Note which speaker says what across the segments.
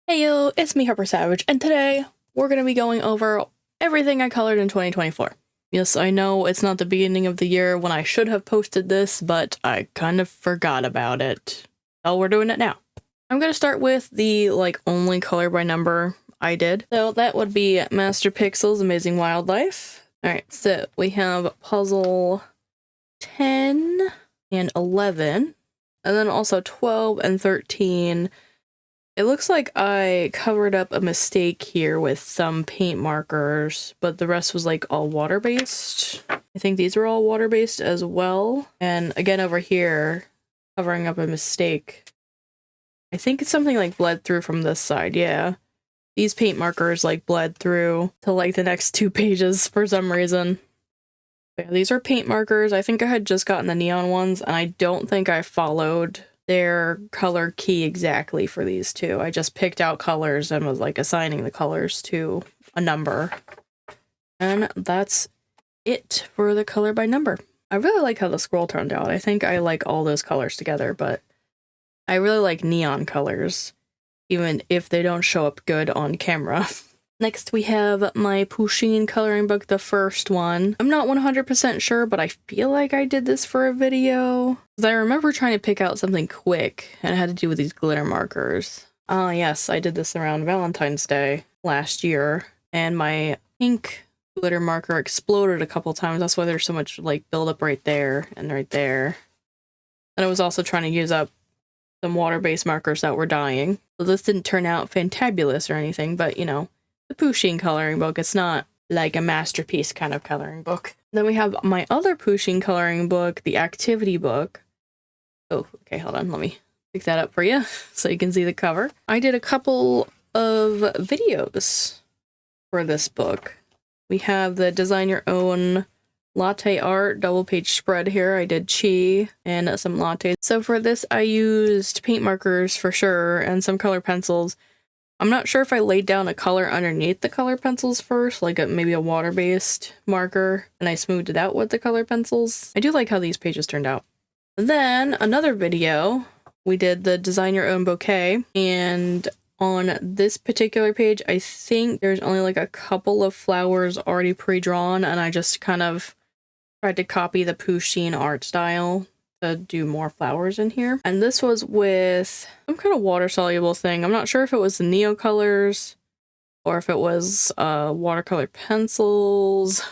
Speaker 1: Heyo, it's me, Harper Savage, and today we're going to be going over everything I colored in 2024. Yes, I know it's not the beginning of the year when I should have posted this, but I kind of forgot about it. Well, we're doing it now. I'm going to start with the, only color by number I did. So that would be Master Pixel's Amazing Wildlife. Alright, so we have puzzle 10 and 11, and then also 12 and 13. It looks like I covered up a mistake here with some paint markers, but the rest was all water-based. I think these were all water-based as well. And again over here, covering up a mistake. I think it's something bled through from this side, yeah. These paint markers bled through to the next 2 pages for some reason. But yeah, these are paint markers. I think I had just gotten the neon ones, and I don't think I followed their color key exactly for these two. I just picked out colors and was assigning the colors to a number. And that's it for the color by number. I really like how the scroll turned out. I think I like all those colors together, but I really like neon colors, even if they don't show up good on camera. Next, we have my Pusheen coloring book, the first one. I'm not 100% sure, but I feel like I did this for a video. I remember trying to pick out something quick, and it had to do with these glitter markers. Ah, yes, I did this around Valentine's Day last year, and my pink glitter marker exploded a couple times. That's why there's so much buildup right there and right there. And I was also trying to use up some water-based markers that were dying. So this didn't turn out fantabulous or anything, but you know, the Pusheen coloring book. It's not like a masterpiece kind of coloring book. Then we have my other Pusheen coloring book, the activity book. Oh, okay, hold on. Let me pick that up for you so you can see the cover. I did a couple of videos for this book. We have the design your own latte art double page spread here. I did chi and some lattes. So for this, I used paint markers for sure and some color pencils. I'm not sure if I laid down a color underneath the color pencils first, maybe a water-based marker, and I smoothed it out with the color pencils. I do like how these pages turned out. Then another video, we did the design your own bouquet, and on this particular page, I think there's only a couple of flowers already pre-drawn, and I just kind of tried to copy the Pusheen art style to do more flowers in here. And this was with some kind of water soluble thing. I'm not sure if it was the Neo colors or if it was watercolor pencils.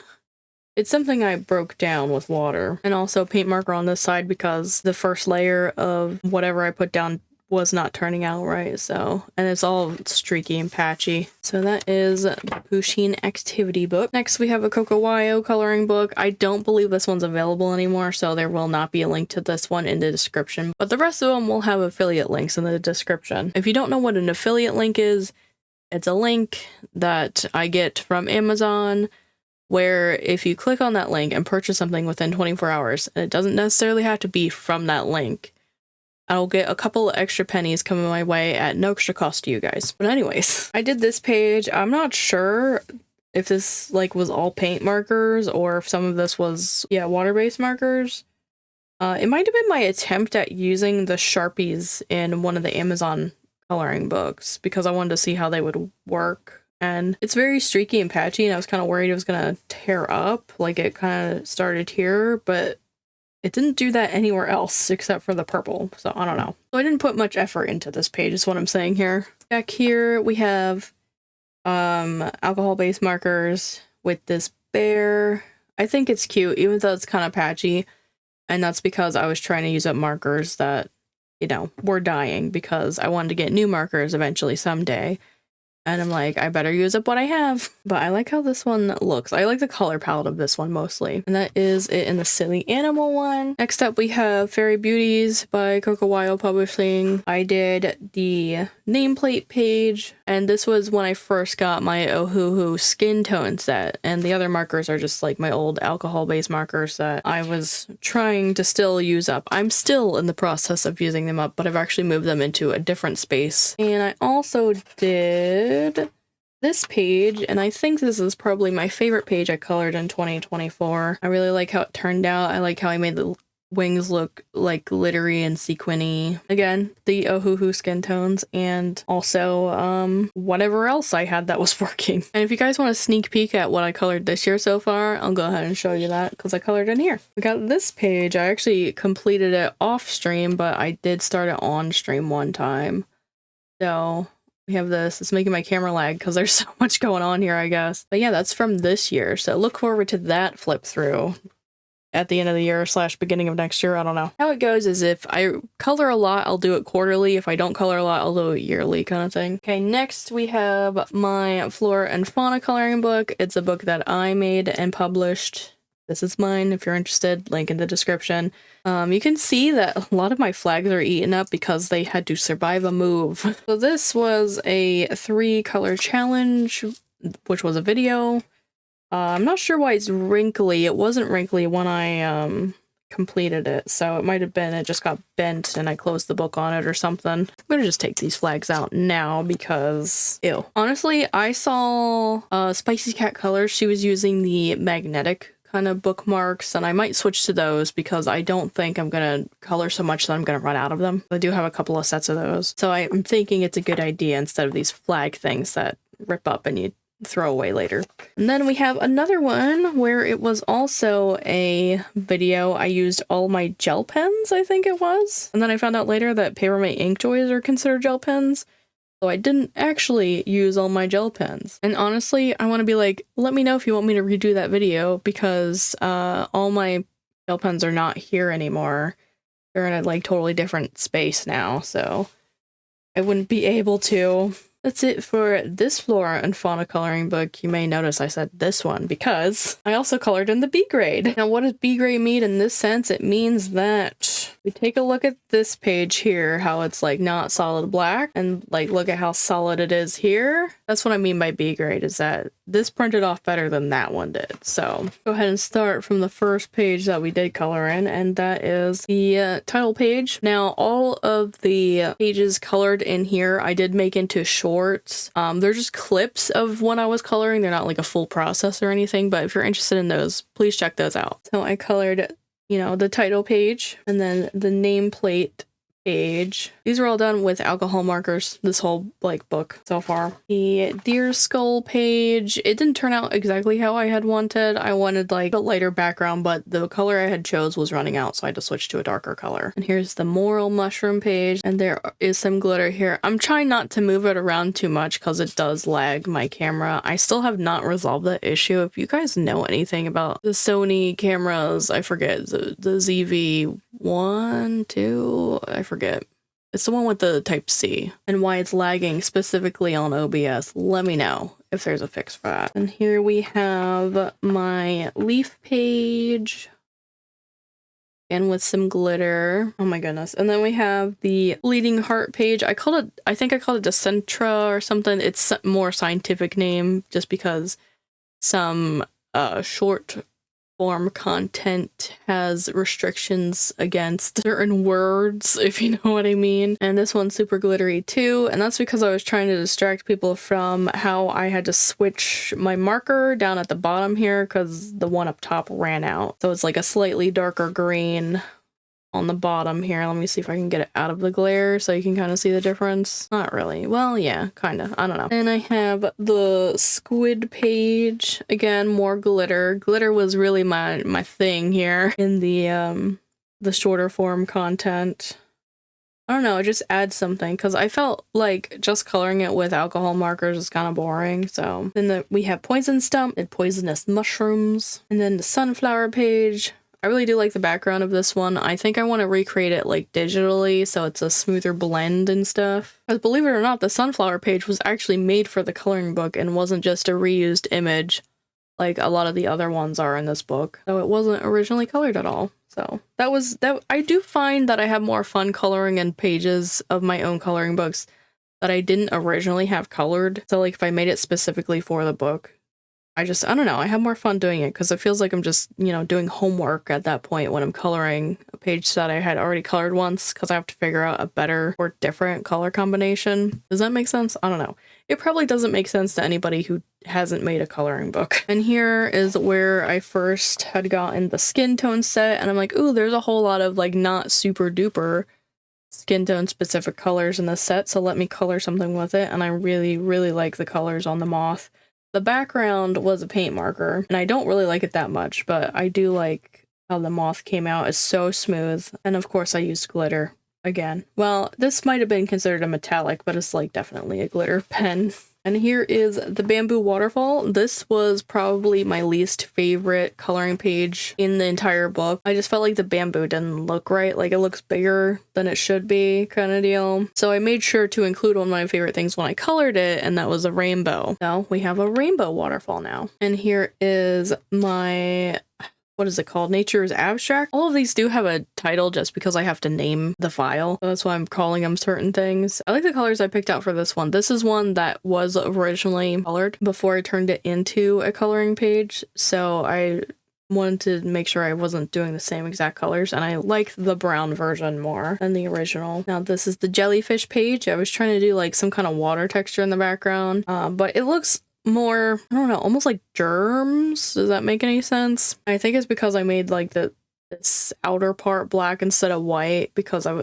Speaker 1: It's something I broke down with water. And also paint marker on this side because the first layer of whatever I put down was not turning out right, so, and it's all streaky and patchy. So that is the Pusheen activity book. Next we have a Coco coloring book. I don't believe this one's available anymore, so there will not be a link to this one in the description, but the rest of them will have affiliate links in the description. If you don't know what an affiliate link is, it's a link that I get from Amazon where if you click on that link and purchase something within 24 hours, and it doesn't necessarily have to be from that link, I'll get a couple of extra pennies coming my way at no extra cost to you guys. But anyways, I did this page. I'm not sure if this was all paint markers or if some of this was, yeah, water-based markers. It might have been my attempt at using the Sharpies in one of the Amazon coloring books because I wanted to see how they would work. And it's very streaky and patchy, and I was kind of worried it was going to tear up. It kind of started here, but it didn't do that anywhere else except for the purple, so I don't know. So I didn't put much effort into this page is what I'm saying here. Back here we have alcohol-based markers with this bear. I think it's cute, even though it's kind of patchy, and that's because I was trying to use up markers that, you know, were dying because I wanted to get new markers eventually someday. And I'm like, I better use up what I have. But I like how this one looks. I like the color palette of this one mostly. And that is it in the silly animal one. Next up, we have Fairy Beauties by Coco Publishing. I did the nameplate page. And this was when I first got my Ohuhu skin tone set. And the other markers are just my old alcohol-based markers that I was trying to still use up. I'm still in the process of using them up, but I've actually moved them into a different space. And I also did this page, and I think this is probably my favorite page I colored in 2024. I really like how it turned out. I like how I made the wings look like glittery and sequiny. Again, the Ohuhu skin tones, and also whatever else I had that was working. And if you guys want a sneak peek at what I colored this year so far, I'll go ahead and show you that because I colored in here. We got this page. I actually completed it off stream, but I did start it on stream one time. So we have this. It's making my camera lag because there's so much going on here, I guess. But yeah, that's from this year. So look forward to that flip through at the end of the year / beginning of next year. I don't know. How it goes is if I color a lot, I'll do it quarterly. If I don't color a lot, I'll do it yearly kind of thing. Okay, next we have my Flora and Fauna coloring book. It's a book that I made and published. This is mine if you're interested, link in the description. You can see that a lot of my flags are eaten up because they had to survive a move. So this was a 3-color challenge, which was a video. I'm not sure why it's wrinkly. It wasn't wrinkly when I completed it, so it might have been it just got bent and I closed the book on it or something. I'm gonna just take these flags out now because ew. Honestly, I saw Spicy Cat Colors. She was using the magnetic kind of bookmarks, and I might switch to those because I don't think I'm gonna color so much that I'm gonna run out of them. I do have a couple of sets of those, so I'm thinking it's a good idea instead of these flag things that rip up and you throw away later. And then we have another one where it was also a video. I used all my gel pens, I think it was, and then I found out later that Papermate Ink Joys are considered gel pens. So I didn't actually use all my gel pens. And honestly, I want to be like, let me know if you want me to redo that video because all my gel pens are not here anymore. They're in a like totally different space now, so I wouldn't be able to. That's it for this Flora and Fauna coloring book. You may notice I said this one because I also colored in the B grade. Now, what does B grade mean in this sense? It means that we take a look at this page here, how it's like not solid black, and like look at how solid it is here. That's what I mean by B grade, is that this printed off better than that one did. So go ahead and start from the first page that we did color in, and that is the title page. Now, all of the pages colored in here, I did make into shorts. They're just clips of when I was coloring. They're not like a full process or anything, but if you're interested in those, please check those out. So I colored, you know, the title page and then the nameplate page. These are all done with alcohol markers, this whole like book so far. The deer skull page, it didn't turn out exactly how I had wanted. I wanted like a lighter background, but the color I had chose was running out, so I had to switch to a darker color. And here's the moral mushroom page, and there is some glitter here. I'm trying not to move it around too much because it does lag my camera. I still have not resolved that issue. If you guys know anything about the Sony cameras, I forget, the ZV-1, 2, I forget. It's the one with the Type-C, and why it's lagging specifically on OBS. Let me know if there's a fix for that. And here we have my leaf page, and with some glitter. Oh my goodness. And then we have the bleeding heart page. I think I called it Decentra or something. It's a more scientific name just because some short form content has restrictions against certain words, if you know what I mean. And this one's super glittery too, and that's because I was trying to distract people from how I had to switch my marker down at the bottom here because the one up top ran out. So it's like a slightly darker green on the bottom here. Let me see if I can get it out of the glare so you can kind of see the difference. Not really. Well, yeah, kind of. I don't know. And I have the squid page. Again, more glitter. Glitter was really my thing here in the shorter form content. I don't know, it just adds something because I felt like just coloring it with alcohol markers is kind of boring. So then we have poison stump and poisonous mushrooms, and then the sunflower page. I really do like the background of this one. I think I want to recreate it like digitally so it's a smoother blend and stuff. Because believe it or not, the sunflower page was actually made for the coloring book and wasn't just a reused image like a lot of the other ones are in this book. So it wasn't originally colored at all. So that I do find that I have more fun coloring in pages of my own coloring books that I didn't originally have colored. So like if I made it specifically for the book, I don't know, I have more fun doing it because it feels like I'm just, you know, doing homework at that point when I'm coloring a page that I had already colored once because I have to figure out a better or different color combination. Does that make sense? I don't know. It probably doesn't make sense to anybody who hasn't made a coloring book. And here is where I first had gotten the skin tone set, and I'm like, ooh, there's a whole lot of like not super duper skin tone specific colors in this set, so let me color something with it. And I really, really like the colors on the moth. The background was a paint marker, and I don't really like it that much, but I do like how the moth came out. It's so smooth. And of course I used glitter again. Well, this might have been considered a metallic, but it's like definitely a glitter pen. And here is the bamboo waterfall. This was probably my least favorite coloring page in the entire book. I just felt like the bamboo didn't look right. Like it looks bigger than it should be kind of deal. So I made sure to include one of my favorite things when I colored it, and that was a rainbow. So we have a rainbow waterfall now. And here is my... what is it called? Nature's Abstract. All of these do have a title just because I have to name the file. So that's why I'm calling them certain things. I like the colors I picked out for this one. This is one that was originally colored before I turned it into a coloring page. So I wanted to make sure I wasn't doing the same exact colors, and I like the brown version more than the original. Now this is the jellyfish page. I was trying to do like some kind of water texture in the background, but it looks more, I don't know, almost like germs. Does that make any sense? I think it's because I made like this outer part black instead of white, because I'm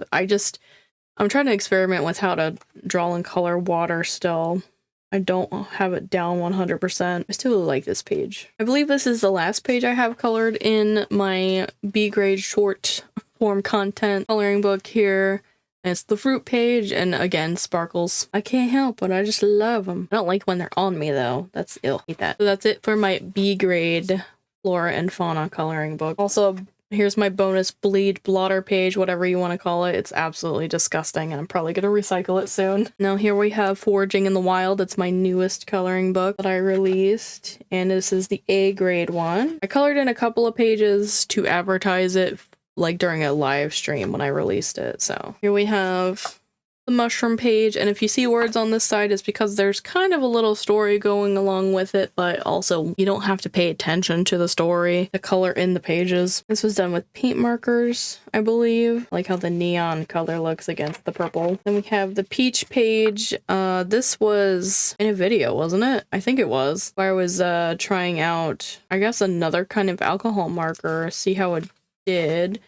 Speaker 1: trying to experiment with how to draw and color water still. I don't have it down 100%. I still like this page. I believe this is the last page I have colored in my B grade short form content coloring book here. And it's the fruit page, and again, sparkles. I can't help it, I just love them. I don't like when they're on me though. That's ill. Hate that. So that's it for my B grade flora and fauna coloring book. Also, here's my bonus bleed blotter page, whatever you want to call it. It's absolutely disgusting, and I'm probably going to recycle it soon. Now here we have Foraging in the Wild. It's my newest coloring book that I released, and this is the A grade one. I colored in a couple of pages to advertise it like during a live stream when I released it. So here we have the mushroom page, and if you see words on this side, it's because there's kind of a little story going along with it, but also you don't have to pay attention to the story to color in the pages. This was done with paint markers, I believe. I like how the neon color looks against the purple. Then we have the peach page. This was in a video, wasn't it? I think it was, where I was trying out, I guess, another kind of alcohol marker, see how it did.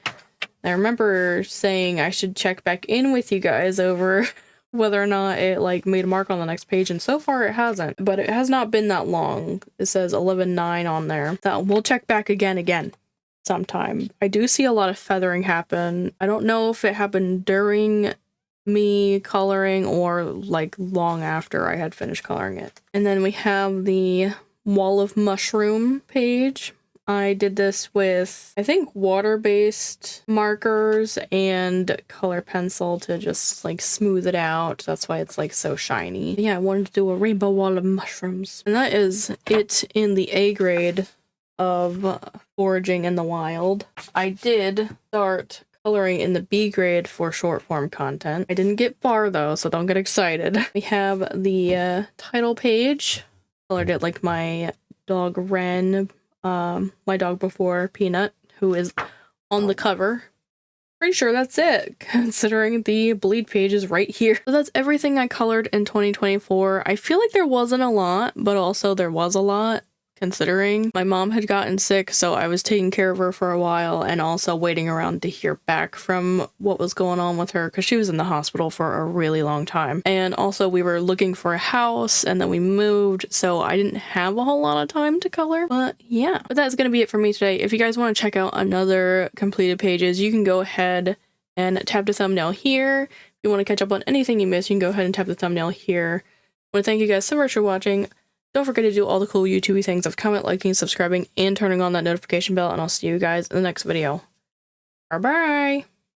Speaker 1: I remember saying I should check back in with you guys over whether or not it like made a mark on the next page, and so far it hasn't, but it has not been that long. It says 11:9 on there. So we'll check back again sometime. I do see a lot of feathering happen. I don't know if it happened during me coloring or like long after I had finished coloring it. And then we have the Wall of Mushroom page. I did this with, I think, water-based markers and color pencil to just like smooth it out. That's why it's like so shiny. Yeah, I wanted to do a rainbow wall of mushrooms. And that is it in the A grade of Foraging in the Wild. I did start coloring in the B grade for short form content. I didn't get far though, so don't get excited. We have the title page. Colored it like my dog Ren, my dog before Peanut, who is on the cover. Pretty sure that's it, considering the bleed page is right here. So that's everything I colored in 2024. I feel like there wasn't a lot, but also there was a lot, considering my mom had gotten sick, so I was taking care of her for a while and also waiting around to hear back from what was going on with her, because she was in the hospital for a really long time. And also we were looking for a house, and then we moved, so I didn't have a whole lot of time to color. But yeah, but that's gonna be it for me today. If you guys want to check out another completed pages, you can go ahead and tap the thumbnail here. If you want to catch up on anything you missed, you can go ahead and tap the thumbnail here. I want to thank you guys so much for watching. Don't forget to do all the cool YouTubey things of comment, liking, subscribing, and turning on that notification bell, and I'll see you guys in the next video. Bye-bye!